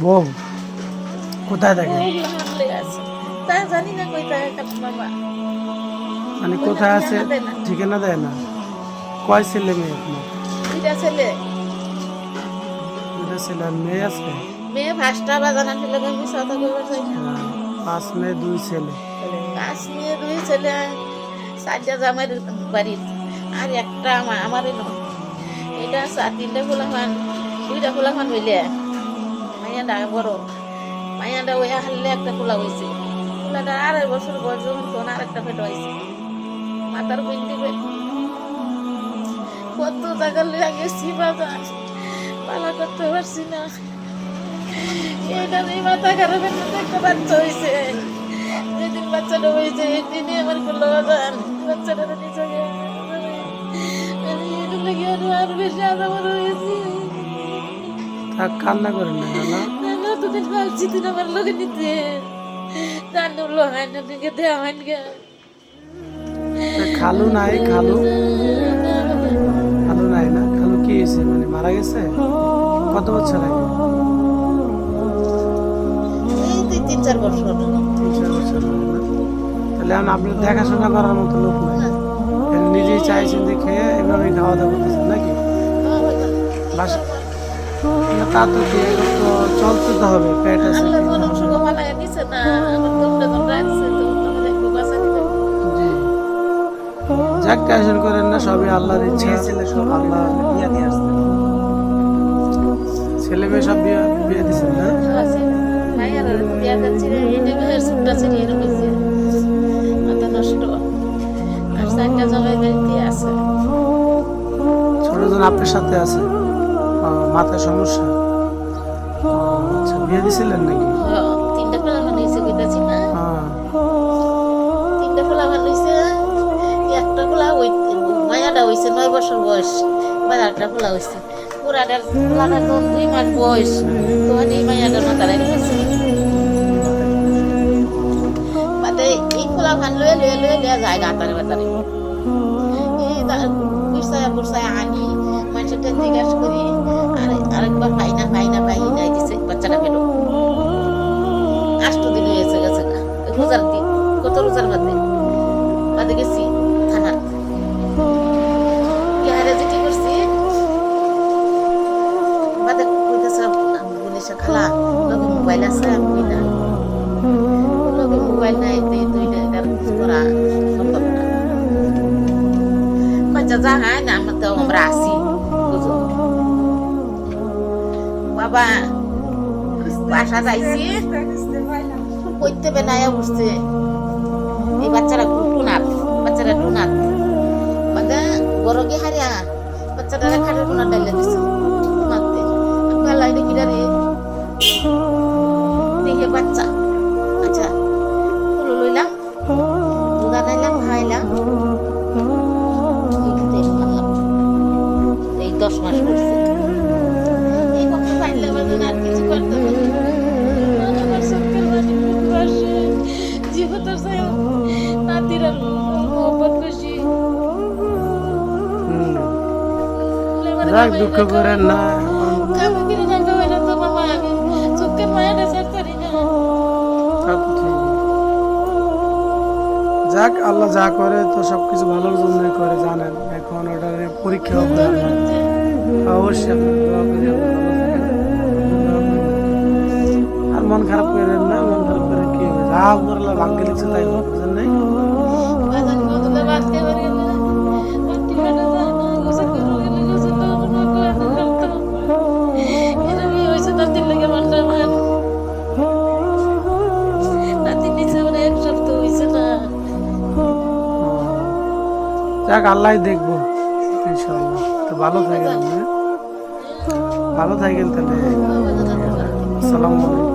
বউ কোথায় থাকে? তা জানি না কই থাকে বাবা। মানে কোথায় আছে ঠিকানা দেয় না? কয় ছেলে মেয়ে আপনার? দুইটা ছেলে। দুটা ছেলে আর মেয়ে আছে? মেয়ে ফার্স্টটা বাজানা ছিল আমি সাথে করবার চাই না। 5 মেয়ে 2 ছেলে। 5 মেয়ে 2 ছেলে, 4টা জামাইয়ের বাড়ির আর একটা আমারই নয়। এটা 3টা পোলাপান, 2টা পোলাপান হইলে মাইয়াটা বড়, মাইয়াটা ওই হারলে একটা পোলা হয়েছে, পোলাটা 2.5 বছর বয়স যখন তখন আর একটা পেট হয়েছে, মাথার বিন্দি পেট। কত জায়গা লিয়ে গেছি বাজার, পালা করতে পারছি না। এটা নিয়ে মাথা খারাপের মধ্যে একটা বাচ্চা হয়েছে। যেদিন বাচ্চাটা হয়েছে এদিনই আমার করলো বাজার, বাচ্চাটা নিচে গিয়ে আমি এটা লেগে আরো বেশি আদামত হয়েছি। কান্না করেন না না? না তোদের ভাবছি তুই আমার লোকে নিতে জানলো হয় না দিকে দেওয়া হয় না। খালু নাই? খালু খালু নাই না? খালু কি হয়েছে, মানে মারা গেছে? কত বছর আগে? এই 3-4 বছর। 3-4 বছর আগে না? তাহলে আপনার দেখাশোনা করার মতো লোক নাই, নিজেই চাইছেন যে খেয়ে এভাবে খাওয়া দাওয়া করতেছেন নাকি? বাসা তা তো দিয়ে তো চলতে তো হবে, পেট আছে। আল্লাহ বরং সুখ ভালাই দিছে না, আমার তোমরা তোমরা রাখছে তো তোমাদের একটু বাঁচা দিতে। জি, যাক টেনশন করেন না, সবই আল্লাহর ইচ্ছা। ছেলে সব আল্লাহ বিয়া দিয়ে আসছে, ছেলে মেয়ে সব বিয়ে দিচ্ছেন না? মায়ের বিয়া দিচ্ছি এটা বিয়ের সুটটা ছিল এরকম হয়েছে, মাথা নষ্ট। আর 4টা জামাই বাড়িতে আছে। ছোটজন আপনার সাথে আছে? মাথায় সমস্যা? আচ্ছা, বিয়ে দিছিলেন নাকি? 3টা পোলাপান হয়েছে কইতাছি না, 3টা পোলাপান হয়েছে। একটা পোলা ওই মায়াটা হয়েছে 9 বছর বয়স, এবার আরেকটা পোলা হয়েছে। পুরাটার পোলাটার তখন 2 মাস বয়স, তখন এই মায়াটার মাথা রেখে গেছে। বাদে এই পোলাপান লয়ে লয়ে লয়ে লয়ে যায় গাতারে বাতারে, এই বুড়সায় আনি মানুষের জিজ্ঞাসা করি। আরেকবার পাই না দিছে বাচ্চাটা পেল। 8 দিন হয়েছে গেছে না, রোজার দিন, কত রোজার বাদে গেছি থানা, বিহারে যেটি করছি। বাদে কইতেছে পুলিশে খালা লগে মোবাইল আছে, আমি না লগে মোবাইল নাই, দুইটা কিছু করা সম্ভব না। বাচ্চা যা হয় না আমরা আসি বুঝো বাবা, বাসা যাইছি কইতে বেলায় বুঝছে এই বাচ্চারা টুনাত মানে বড় কি হারিয়া বাচ্চাটা খাটের টুনার ডাইলে দিছে টুনাতে। বেলা এটা কি রে দেখে বাচ্চা, আচ্ছা তুলো লইলাম, দুধ আনাইলাম, খাইলাম, এই 10 মাস করছে। এই কথা পাইলে আর কিছু করতে পারি না। আমার চোখের পানি ফুটে আসে, জীবনটা চাই নাতির আর মোহব্বত বেশি। যাক, দুঃখ করেন না। কামে কিনে যাবে ওইটা তো বাবা, আমি চোখের মায়াটা ছাড়তে পারি না। যাক, আল্লাহ যা করে তো সবকিছু ভালোর জন্যই করে, জানেন। এখন ওটার পরীক্ষা হবে, অবশ্যই আপনার দোয়া করি আপনি ভালো থাকেন। আর মন খারাপ করেন না, মন খারাপ করে কি হবে, যা করলে ভাগ্যে লিখছে তাই হবে, বুঝেন নাই? বাজান কতটা বাঁচতে পারি না, বাঁচতে পারে যায় না, গোসল করে গেলে গোসল তো আমার মা করে না করতো। এরকমই হয়েছে নাতির লেগে মনটা আমার, নাতির নিচে মানে 1 সপ্তাহ হয়েছে না। যাক, আল্লাহ দেখবো ইনশাআল্লাহ। তো ভালো থাকেন, ভালো থাকেন তাহলে। আসসালামু আলাইকুম।